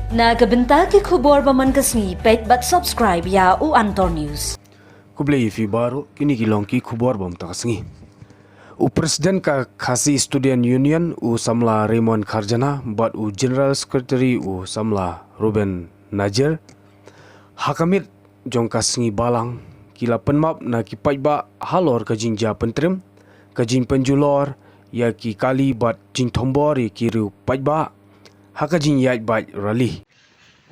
Nagabenta ki khubor baman kasni pet bat subscribe ya u Antor News. Kublai fi baru kini kilong ki khubor bom takasngi. U Presiden ka khasi Student Union u samla Raymond Kharjana bat u General Secretary u samla Ruben Najer hakamit jong kasngi balang kila penmap na ki pajba halor ka jingja pentrim ka jing penjulor ya ki kali bat jing thombor ki ru pajba haka jing yai bat rally.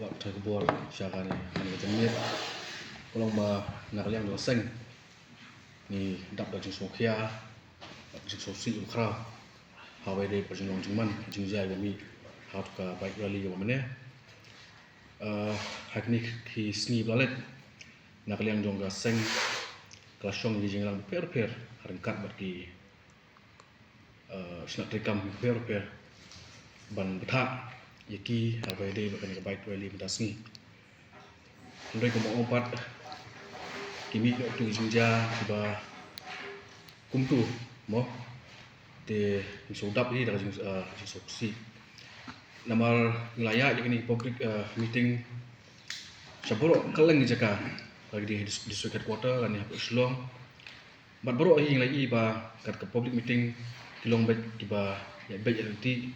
Waktu kebor syakani kan kejemir kolong ba nakaliang doseng ni dap da jing sokia jing sosi ukra hawe de pajing long jingman jing jai bami hat ka baik rally ga mane hakni ki sni blalet nakaliang jong ga seng klasong di jing lang per harengkat bat ki snak rekam per ban betha yaki hawe de bakan ka baik rally mentasni ndoi ko mo pat kimi tu jingja ba kumtu mo te sodap ni daga jing soksi namar wilayah yakni public meeting saboro kaleng jaka lagi di district headquarter kan ni Islong bat boro hing lagi ba kat ke public meeting kilong bet tiba ya bet nanti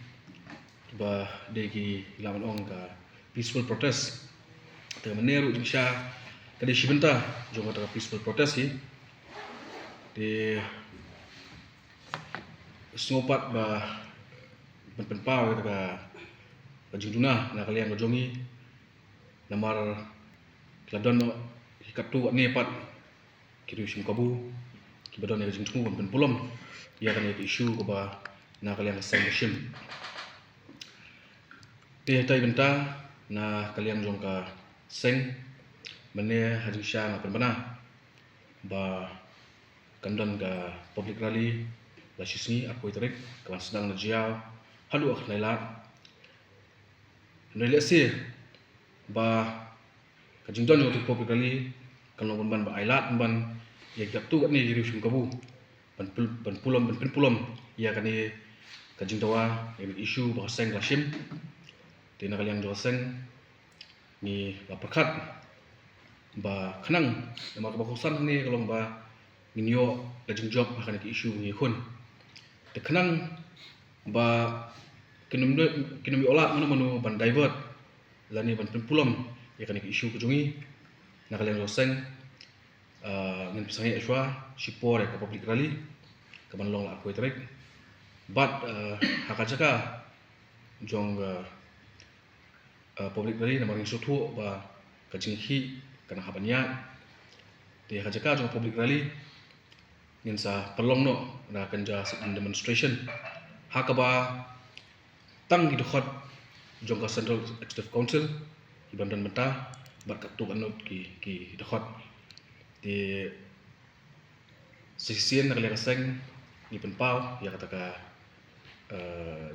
tiba degi laman ong ka peaceful protest te meneru insya kadi sibenta jong ka peaceful protest hi di sngopat ba penpau ka bajingduna na kalian gojongi namar kladon hikatu ni pat kiru sim kabu kibadon ni jingtu penpulom ya kan isu ko ba na kalian sang sim te tai benta na kalian jong ka seng mene hajing sya ngapen bana ba kandan ga public rally la sisni aku iterik kawan sedang najiau halu ak lailat nele se ba kajing don yo public rally kalau ban ba ailat ban ya gatu ni jiri sum kabu ban pulom ya kan ni kajing dawa yang isu ba seng la sim tina kalian doseng ni ba perkat ba khanang nama ba khosan ni kalong ba minyo kajing job akan ki isu ni khun te khanang ba kinum ola manu ban divert lani ban pulom ya kan ki isu kujungi na kalian doseng ngin pisangi aswa sipor ka public rally ka ban long la aku trek but hakajaka jong public rally namang sutu ba kajing hi kana habanya te hajaka jong public rally ngin sa perlong no na kanja demonstration hakaba tang di dekat jong ka Central Executive Council di Bandan Menta bat katu anut ki dekat di sisien na kalian seng ni penpau ya kata ka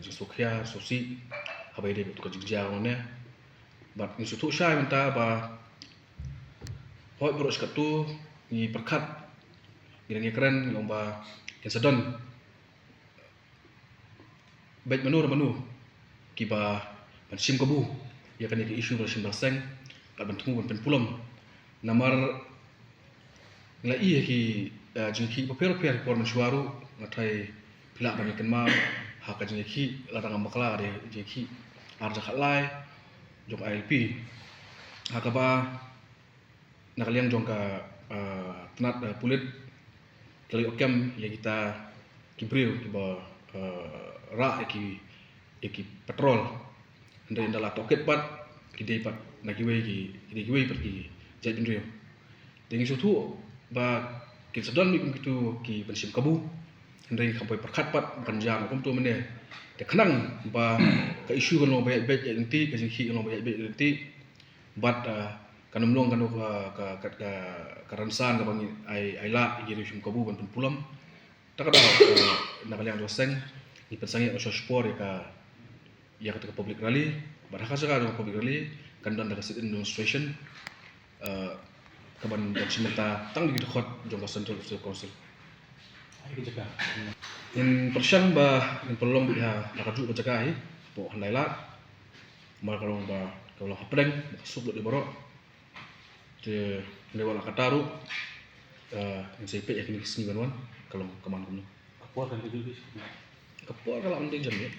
jing sokia sosi habai de tu ka jingja ngone bat ni sutu syai menta ba hoi beros katu ni perkat ni keren lomba ken sedon baik menu kiba ban sim kabu ya kan ni isu sim baseng kat ban temu ban pulom namar la i ki jingki per por mensuaru ngatai pilak ban ken ma ha ka jingki ladang makla de jingki arja khalai jong ILP hakaba nakaliang jong ka tenat pulit kali okem ya kita kibril kiba ra ki petrol ndai ndala toket pat kidei pat nagiwe ki pergi jai bindrio dengi sutu ba kin sedon mi kitu ki bensim kabu ndai kampai perkat pat panjang kom tu mene te khanang ba ka isu kan lo baik nanti ka jinghi lo baik nanti bat kanum long kanu ka ransan ka bangi ai la jiri sum kabu ban pulam takada nakaliang doseng ni pensangi osho sport ya ka public rally baraka saka public rally kandan da sit demonstration kaban dokumenta tang di dekat jong ka Central Executive Council in persian ba in pelom ya nakaju bajaga hi po handailat Mar kalau hapreng masuk di borok. Te lewat kataru yang saya pek yakin kesini banwan kalau kemana pun. Apa kan itu bis? Kapur kalau anda jam ya.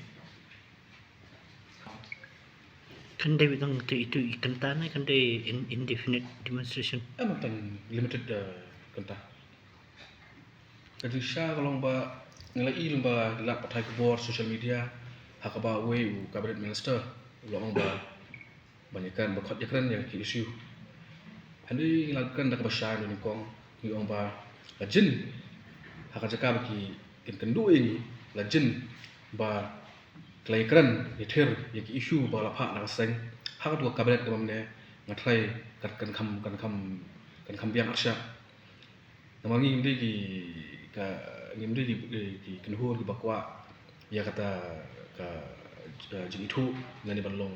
Kan dia bilang itu ikan tanah kan dia indefinite demonstration. Emang limited kentah. Jadi saya kalau ngelai lomba gelap patai kubur social media hakaba way cabinet minister lomba banyakkan berkot yakran yang ki isu. Handi ngelakukan dak basyan ni kong ni lomba lajin hakajaka bagi kendu ini lajin ba kelaikan yeter yang ki isu ba lapha nak seng hak dua cabinet kemamne ngatrai kan kam biang arsya. Namangi ndi ki ngimri di kenhur di bakwa ya kata ka jing itu ngani balong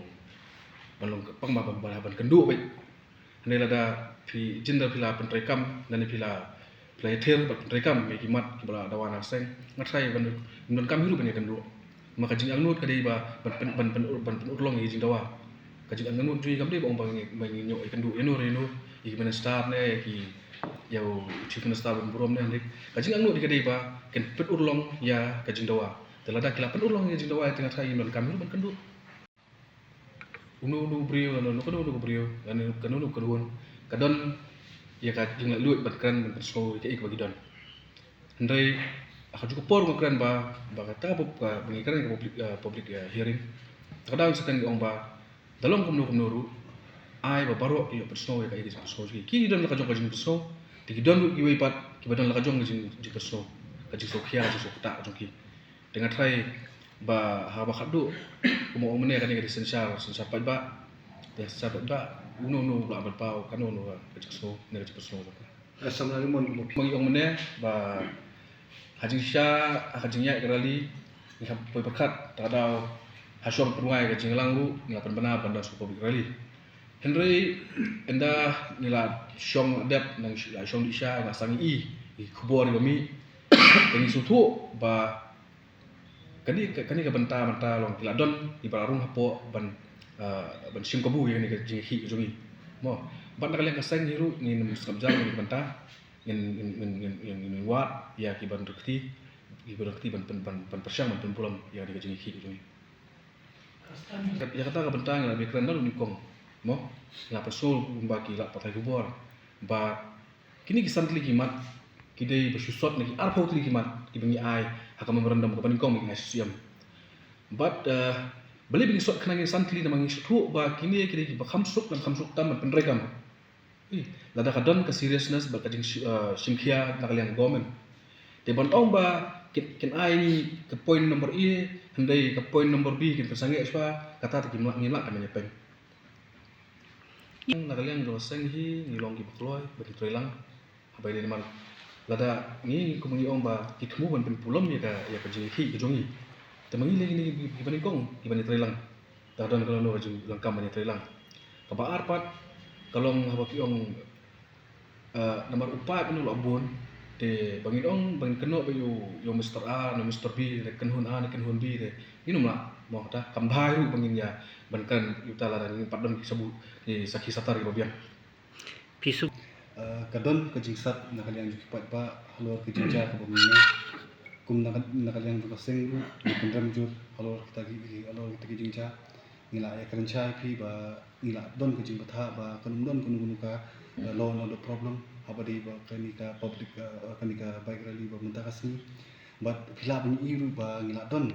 pang kendu baik ne lada pi jinda pila pentrekam ngani pila yeter pentrekam me kimat kibala dawana seng ngatsai ban kam hiru bani kendu maka jing angnut kadai ba ban urlong yi jing dawa ka jing angnut jui kam dei bang nyo kendu eno i minister ne ki yau chief minister berom ne ndik kajing angnut di kadai ba ken pet urlong ya kajing dawa telada kila pet urlong ya jing dawa tengah thai non kam hiru ban kendu unu brio no kanu brio kanu kedun kadon ya ka jing luit ban kan ban so ke ik bagi don ndai aku juga por ngakran ba kata apa mengikan ke public hearing kadang sekan ong ba dalam kumnu ai ba baro yo persno ya kai dis persno ki don la kajong persno di don ki pat ki badon la kajong ji persno kaji sokia ji sokta kajong ki dengan try ba ha ba khadu kumo omne kan ni sensar pat ba ya sabat ba uno la ba pau kan uno kaji so ne kaji persno Assalamualaikum. Mangi omne ba hajing sya hajing ya kerali ni ha poi berkat tadau hasyom penuai kajing langu ni apan benar bandar suku kerali Henry enda nila syong adap nang syong di sya na sangi i kubor di bami tengi sutu ba kani ka benta long tiladon di barung hapo ban sim kabu yang ni ka hi jongi mo ban nakalian ka sang hiru ni musab jang ni benta ngin wat ya ki ban rekti ban persyang ban pulam ya di ka hi jongi ya kata ka benta ngala bekran dalu ni kong mo la pasul bagi la patai kubor ba kini kisan tli kimat kidai bersusot lagi arpau tli kimat kibangi ai akan merendam ke paningkong mengi siam but beli bingi sot kenangi santli namangi sutu ba kini kidai ki bakhamsuk dan khamsuk tam penrekam lada kadon ke seriousness ba kajing simkhia nakalian government de bon ong ba kin ai ni ke point number e handai ke point number b kin tersange swa kata ta ngilak kan nyepeng nakalian roseng hi ngilong ki bakloi bagi trelang habai de man lada ni kumangi ong ba kitmu ban pulam ya ka jing hi jongi temangi le ni ibani kong ibani trelang tadon kalau no jing langkam bani trelang ka ba arpat kalau haba ki ong nomor 4 ni labon de bangin ong bang keno ba yo Mr A no Mr B de kenhun A ne kenhun B de inum la mo ta kambai ru bangin ya bankan utala dan padon ki sabu ni sakhi satar ki babian Pisu kadon kajing sat nakalian juki pa halor kijinja ka bamine kum nakalian juka seng di pendram jur halor kita kijinja ngila ya kerenca pi ba ngila don kajing batha ba kanum don kunu ka law no problem habadi ba kanika public kanika baik rally ba mentaka sini but pila bani iru ba ngila don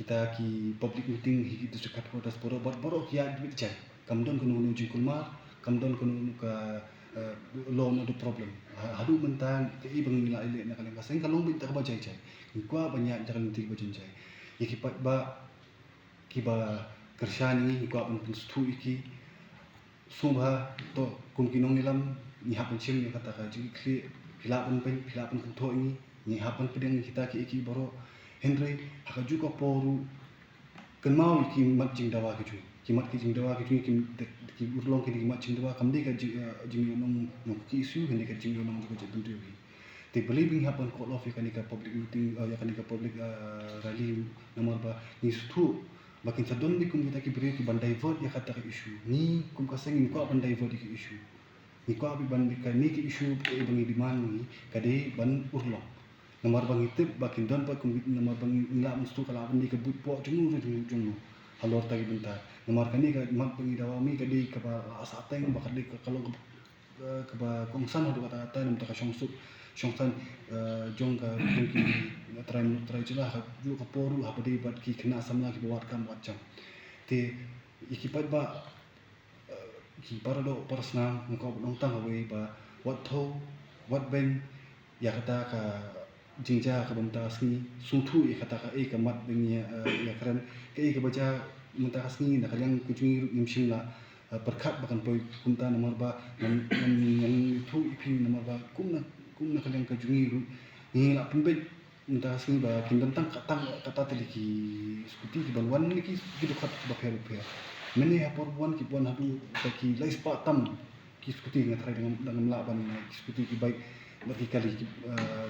kita ki public meeting hi itu sekat kotas boro kia duit jai kamdon kunu jing kulma kamdon kunu ka law no problem hadu mentang ti bang ngila ile nak kalian kaseng kalong binta ka bajai jai kwa banyak jalan ti bajai jai iki ba kiba kershani kwa pun stu iki sumha to kumkinong nilam ni hapan sim ni kata ka ji kli pilapan kanto ini ni hapan pedang kita ki iki boro Henry haka juga poru kenmau ki mat jing dawa ki mat ki jing dawa ki ki urlong ki mat jing dawa kamde ka jing nong ki isu hende ka jing nong juga jatun tu te believing hapan call off ka public meeting ya ka public rally nomor ba ni stu Bakin sadon ni kum kita ki beri ki ban divert ya kata ke isu ni kum kaseng ni ko ban divert ki isu ni ko abi ban ka ni ki isu e bangi di man ni kade ban urlong namar bangi tip bakin don pa kum namar bangi ila mustu kala ban di ke but po junu junu halor tagi bentar namar kani ka mak bangi dawami kade ka ba asateng bakade ka kalau ke ba kongsan do kata kata nam ta ka Syongsan jong ka ki try jelah ju ka poru ha padi bat ki kena samla ki buat kam macam te ikipat ba ki para do personal ngko dong tang awe ba wat tho wat ben ya kata ka jingja ka banta sni sutu ya kata ka e ka mat bengi ya kran ke e ka baca menta sni na kalyang kujui nimshim la perkat bahkan poi kunta nomor ba yang itu ipi nomor ba kumna kalian kajungi ru ni la pembet entah sini ba kin tentang kata teliki skuti ki balwan ni ki dekat ba per meni hapor buan ki buan hadu ki lais patam ki skuti ngatrai dengan laban ki skuti ki baik bagi kali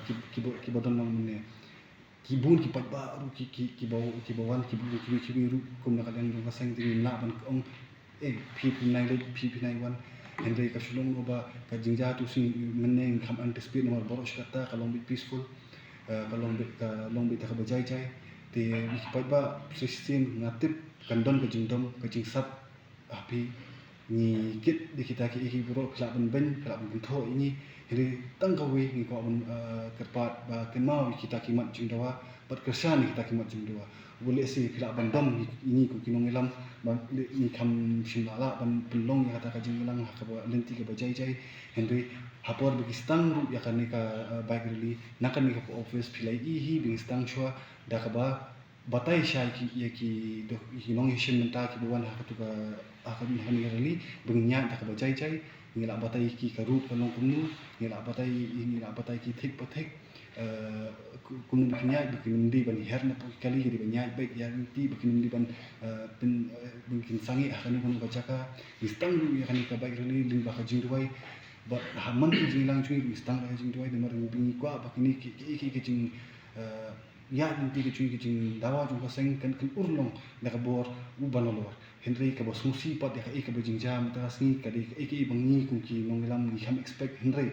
ki bodon mang mene ki bun ki pat baru ki bawan ki biru kum na kalian ru kasang tingin laban ong pi nai wan Henry kasulong ba kajingja tu si meneng kam anticipate nomor boros kata kalau bit peaceful kalau bit ka bajai jai te ikipat ba sistem ngatip kandon kajingdom kajingsat api ni kit di kita ki iki buro kelak ben kelak tho ini Henry tangkawi ni ko kerpat ba kemau kita kimat jingdawa pat kersan kita kimat jingdawa boleh si kelak bandom ini ku kinong ilam ni kam simlala ban pelong ya kata kajing ilang ha ka lenti ka bajai jai Henry hapor bagi stang ru ya kan ni ka baik rili nakan ni ka office pilai hi bing stang shwa da ka ba batai shai ki ya ki do kinong hishim menta ki buan ha ka tu ka akan ni rili bing nya da ka bajai jai ni la batai ki ka ru ka long kumnu ni la batai ki thik pathik kum bikinya bikin di ban herna kali di ban nyai baik yang ti bikin di ban bikin sangi akan ni baca ka istang du ya kan ka baik rili ling ba ka jingduai ba haman ki jinglang chui istang ka jingduai de mar bingi kwa bakini ki jing ya nanti ki jing dawa jung ka seng kan urlong da ka bor u banolor Henry ka bos musi pat ya ka ba jingja mata sni ka di ki bangi kum ki nonglam ni kam expect Henry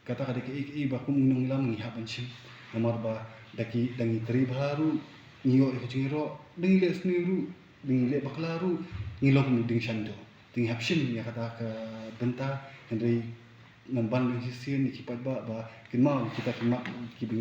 kata ka iki ba kum nong lam ni hapan sim nomor ba daki dangi tri baru niyo e chiro dingi le sniru dingi le baklaru ngilong ding shando ding hapsim ya kata ka benta Henry namban ding sisin ki pat ba kinma kita ki